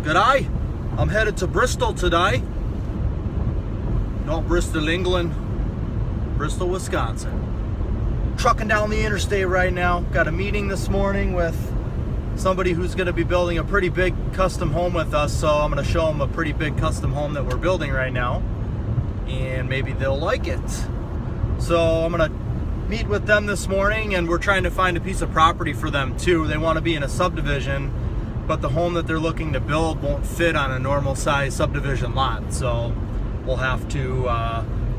G'day, I'm headed to Bristol today. Not Bristol, England, Bristol, Wisconsin. Trucking down the interstate right now. Got a meeting this morning with somebody who's going to be building a pretty big custom home with us, so I'm going to show them a pretty big custom home that we're building right now, and maybe they'll like it. So I'm going to meet with them this morning, and we're trying to find a piece of property for them too. They want to be in a subdivision, but the home that they're looking to build won't fit on a normal size subdivision lot, so we'll have to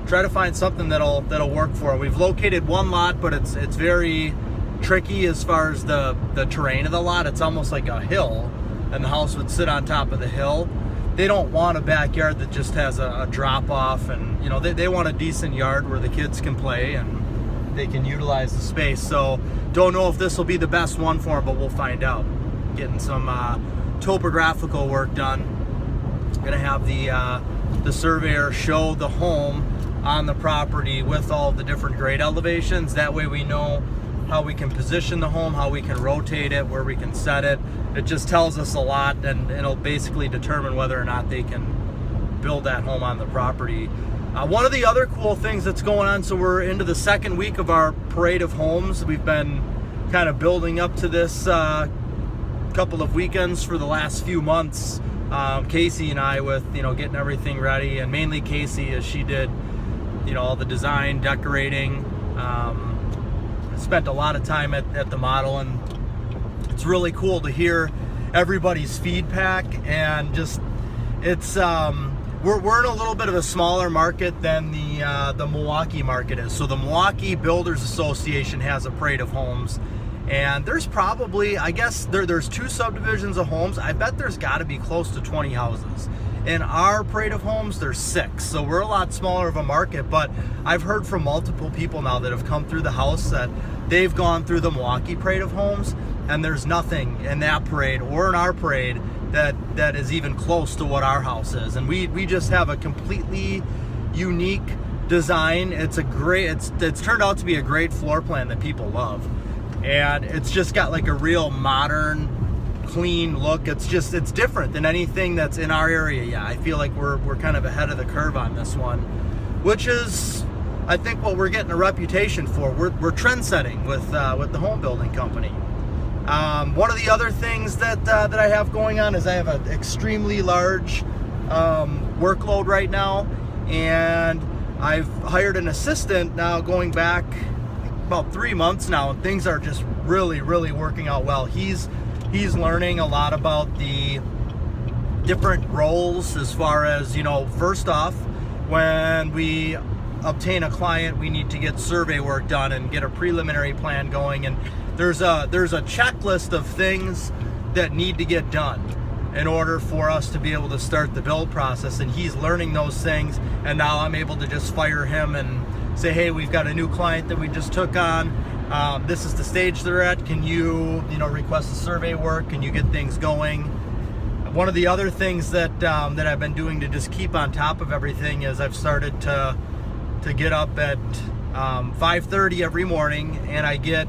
try to find something that'll work for them. We've located one lot, but it's very tricky as far as the terrain of the lot. It's almost like a hill, and the house would sit on top of the hill. They don't want a backyard that just has a drop off, and they want a decent yard where the kids can play and they can utilize the space. So don't know if this will be the best one for them, but we'll find out. Getting some topographical work done. Gonna have the surveyor show the home on the property with all the different grade elevations. That way we know how we can position the home, how we can rotate it, where we can set it. It just tells us a lot, and it'll basically determine whether or not they can build that home on the property. One of the other cool things that's going on, so we're into the second week of our parade of homes. We've been kind of building up to this couple of weekends for the last few months. Casey and I with getting everything ready, and mainly Casey, as she did all the design, decorating. Spent a lot of time at the model, and it's really cool to hear everybody's feedback. And just it's we're in a little bit of a smaller market than the Milwaukee market is. So the Milwaukee Builders Association has a parade of homes, and there's probably, I guess there's 2 subdivisions of homes. I bet there's got to be close to 20 houses. In our parade of homes, there's 6. So we're a lot smaller of a market, but I've heard from multiple people now that have come through the house that they've gone through the Milwaukee parade of homes, and there's nothing in that parade or in our parade that is even close to what our house is. And we just have a completely unique design. It's turned out to be a great floor plan that people love. And it's just got like a real modern, clean look. It's different than anything that's in our area yet. I feel like we're kind of ahead of the curve on this one, which is, I think, what we're getting a reputation for. We're trend setting with the home building company. One of the other things that I have going on is I have an extremely large workload right now, and I've hired an assistant now going back about 3 months now, and things are just really working out well. He's learning a lot about the different roles, as far as first off, when we obtain a client, we need to get survey work done and get a preliminary plan going, and there's a checklist of things that need to get done in order for us to be able to start the build process. And he's learning those things, and now I'm able to just fire him and say, hey, we've got a new client that we just took on. This is the stage they're at. Can you request a survey work? Can you get things going? One of the other things that I've been doing to just keep on top of everything is I've started to get up at 5:30 every morning, and I get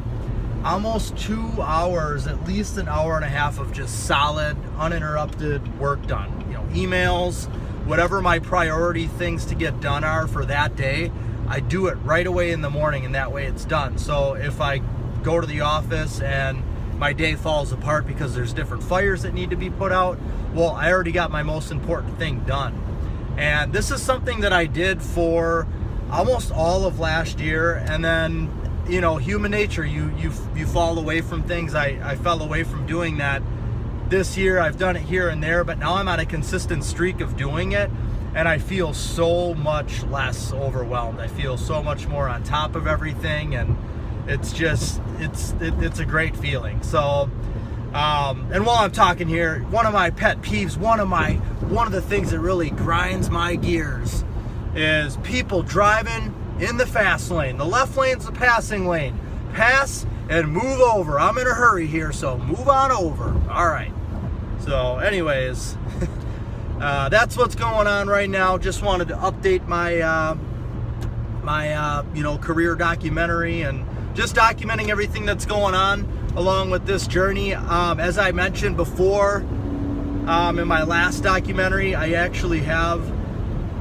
almost 2 hours, at least an hour and a half of just solid, uninterrupted work done. Emails, whatever my priority things to get done are for that day, I do it right away in the morning, and that way it's done. So if I go to the office and my day falls apart because there's different fires that need to be put out, well, I already got my most important thing done. And this is something that I did for almost all of last year, and then human nature, you fall away from things. I fell away from doing that this year. I've done it here and there, but now I'm on a consistent streak of doing it, and I feel so much less overwhelmed. I feel so much more on top of everything, and it's a great feeling. So and while I'm talking here, one of my pet peeves, one of the things that really grinds my gears is people driving in the fast lane. The left lane's the passing lane. Pass and move over. I'm in a hurry here, so move on over. All right. So anyways, that's what's going on right now. Just wanted to update my career documentary, and just documenting everything that's going on along with this journey. As I mentioned before, In my last documentary, I actually have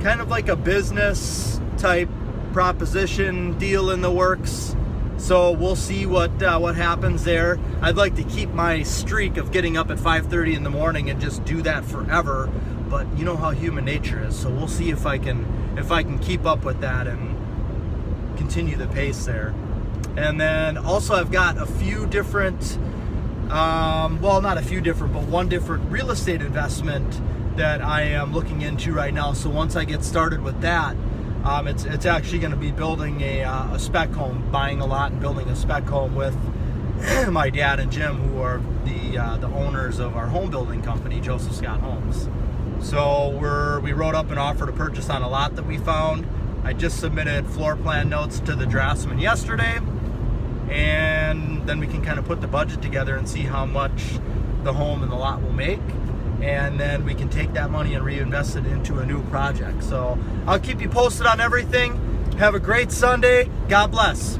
kind of like a business type proposition deal in the works. So we'll see what happens there. I'd like to keep my streak of getting up at 5:30 in the morning and just do that forever. But you know how human nature is. So we'll see if I can keep up with that and continue the pace there. And then also I've got a few different, well, not a few different, but one different real estate investment that I am looking into right now. So once I get started with that, it's actually going to be building a spec home, buying a lot and building a spec home with my dad and Jim, who are the owners of our home building company, Joseph Scott Homes. So we wrote up an offer to purchase on a lot that we found. I just submitted floor plan notes to the draftsman yesterday, and then we can kind of put the budget together and see how much the home and the lot will make, and then we can take that money and reinvest it into a new project. So I'll keep you posted on everything. Have a great Sunday. God bless.